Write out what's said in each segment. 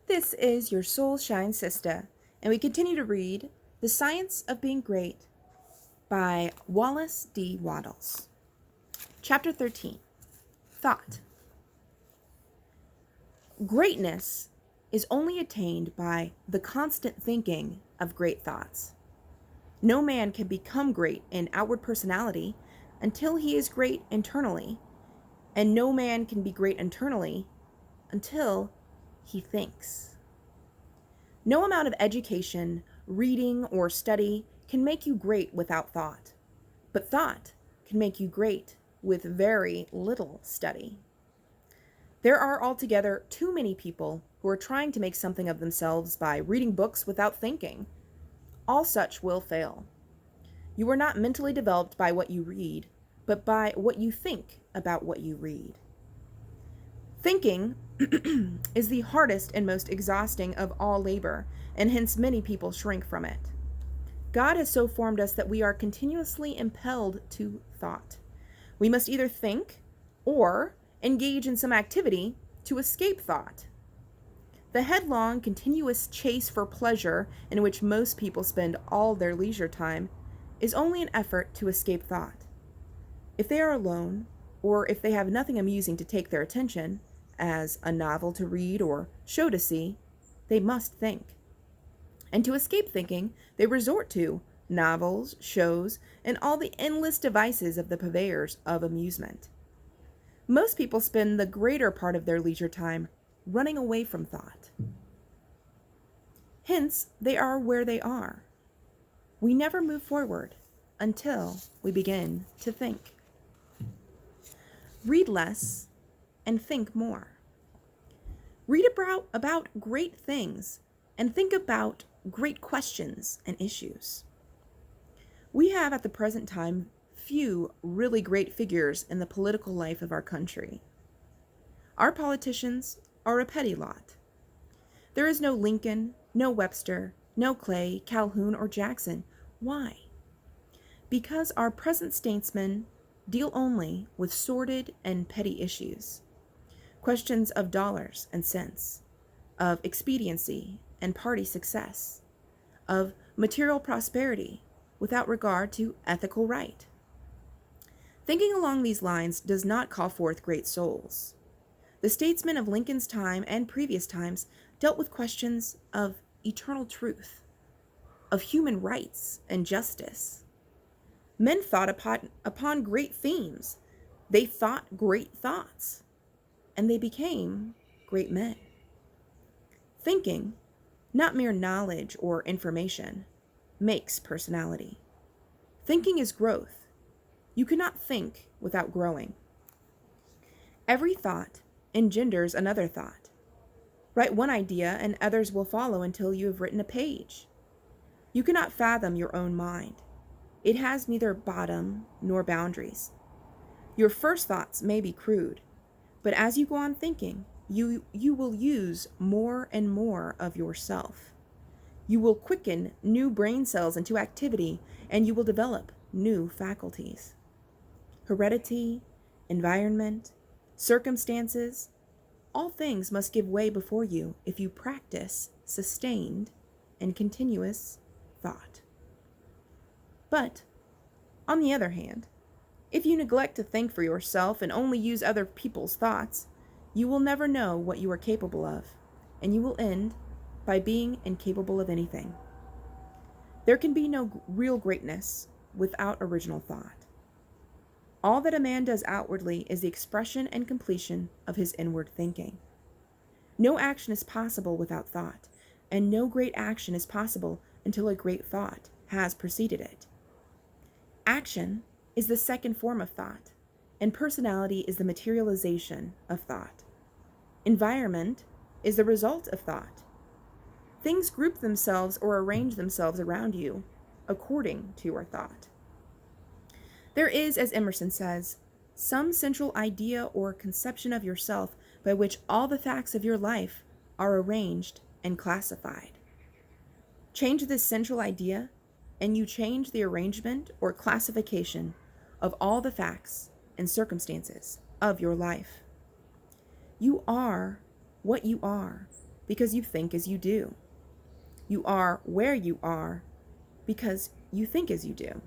This is your Soul Shine Sister, and we continue to read The Science of Being Great by Wallace D. Wattles. Chapter 13, Thought. Greatness is only attained by the constant thinking of great thoughts. No man can become great in outward personality until he is great internally, and no man can be great internally until he thinks. No amount of education, reading, or study can make you great without thought, but thought can make you great with very little study. There are altogether too many people who are trying to make something of themselves by reading books without thinking. All such will fail. You are not mentally developed by what you read, but by what you think about what you read. Thinking is the hardest and most exhausting of all labor, and hence many people shrink from it. God has so formed us that we are continuously impelled to thought. We must either think or engage in some activity to escape thought. The headlong, continuous chase for pleasure in which most people spend all their leisure time is only an effort to escape thought. If they are alone, or if they have nothing amusing to take their attention, as a novel to read or show to see, they must think. And to escape thinking, they resort to novels, shows, and all the endless devices of the purveyors of amusement. Most people spend the greater part of their leisure time running away from thought. Hence, they are where they are. We never move forward until we begin to think. Read less and think more. Read about great things and think about great questions and issues. We have at the present time few really great figures in the political life of our country. Our politicians are a petty lot. There is no Lincoln, no Webster, no Clay, Calhoun, or Jackson. Why? Because our present statesmen deal only with sordid and petty issues. Questions of dollars and cents, of expediency and party success, of material prosperity without regard to ethical right. Thinking along these lines does not call forth great souls. The statesmen of Lincoln's time and previous times dealt with questions of eternal truth, of human rights and justice. Men thought upon great themes. They thought great thoughts, and they became great men. Thinking, not mere knowledge or information, makes personality. Thinking is growth. You cannot think without growing. Every thought engenders another thought. Write one idea and others will follow until you have written a page. You cannot fathom your own mind. It has neither bottom nor boundaries. Your first thoughts may be crude, but as you go on thinking, you will use more and more of yourself. You will quicken new brain cells into activity, and you will develop new faculties. Heredity, environment, circumstances, all things must give way before you if you practice sustained and continuous thought. But, on the other hand, if you neglect to think for yourself and only use other people's thoughts, you will never know what you are capable of, and you will end by being incapable of anything. There can be no real greatness without original thought. All that a man does outwardly is the expression and completion of his inward thinking. No action is possible without thought, and no great action is possible until a great thought has preceded it. Action is the second form of thought, and personality is the materialization of thought. Environment is the result of thought. Things group themselves or arrange themselves around you according to your thought. There is, as Emerson says, some central idea or conception of yourself by which all the facts of your life are arranged and classified. Change this central idea, and you change the arrangement or classification of all the facts and circumstances of your life. You are what you are, because you think as you do. You are where you are because you think as you do.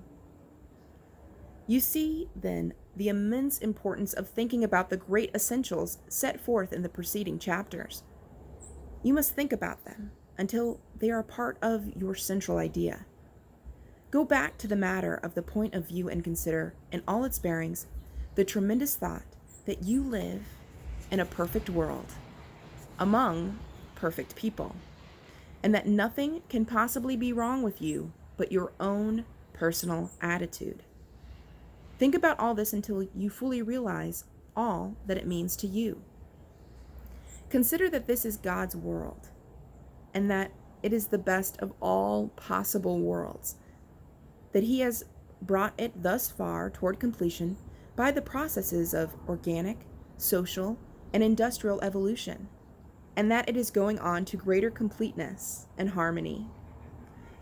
You see, then, the immense importance of thinking about the great essentials set forth in the preceding chapters. You must think about them until they are a part of your central idea. Go back to the matter of the point of view and consider, in all its bearings, the tremendous thought that you live in a perfect world, among perfect people, and that nothing can possibly be wrong with you but your own personal attitude. Think about all this until you fully realize all that it means to you. Consider that this is God's world, and that it is the best of all possible worlds, that He has brought it thus far toward completion by the processes of organic, social, and industrial evolution, and that it is going on to greater completeness and harmony.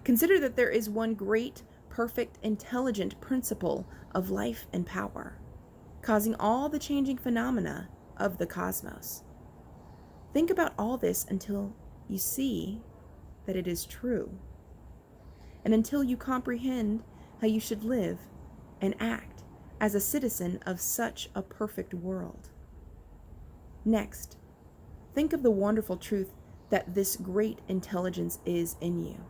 Consider that there is one great, perfect, intelligent principle of life and power, causing all the changing phenomena of the cosmos. Think about all this until you see that it is true, and until you comprehend how you should live and act as a citizen of such a perfect world. Next, think of the wonderful truth that this great intelligence is in you.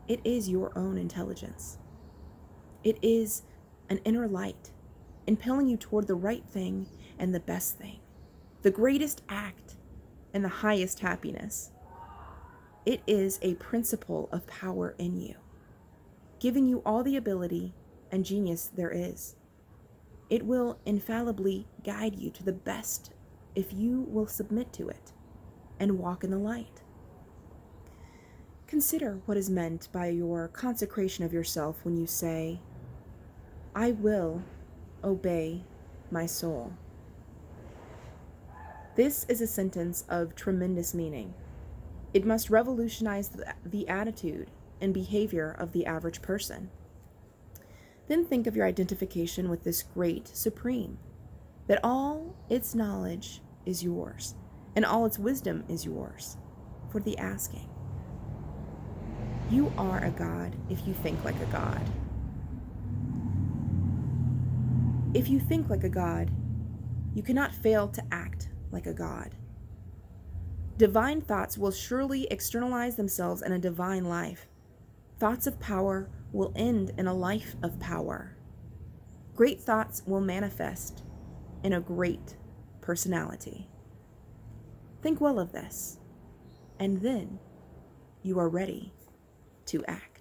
It is your own intelligence. It is an inner light, impelling you toward the right thing and the best thing, the greatest act and the highest happiness. It is a principle of power in you, giving you all the ability and genius there is. It will infallibly guide you to the best if you will submit to it and walk in the light. Consider what is meant by your consecration of yourself when you say, "I will obey my soul." This is a sentence of tremendous meaning. It must revolutionize the attitude and behavior of the average person. Then think of your identification with this great Supreme, that all its knowledge is yours, and all its wisdom is yours for the asking. You are a God if you think like a God. If you think like a God, you cannot fail to act like a God. Divine thoughts will surely externalize themselves in a divine life. Thoughts of power will end in a life of power. Great thoughts will manifest in a great personality. Think well of this, and then you are ready to act.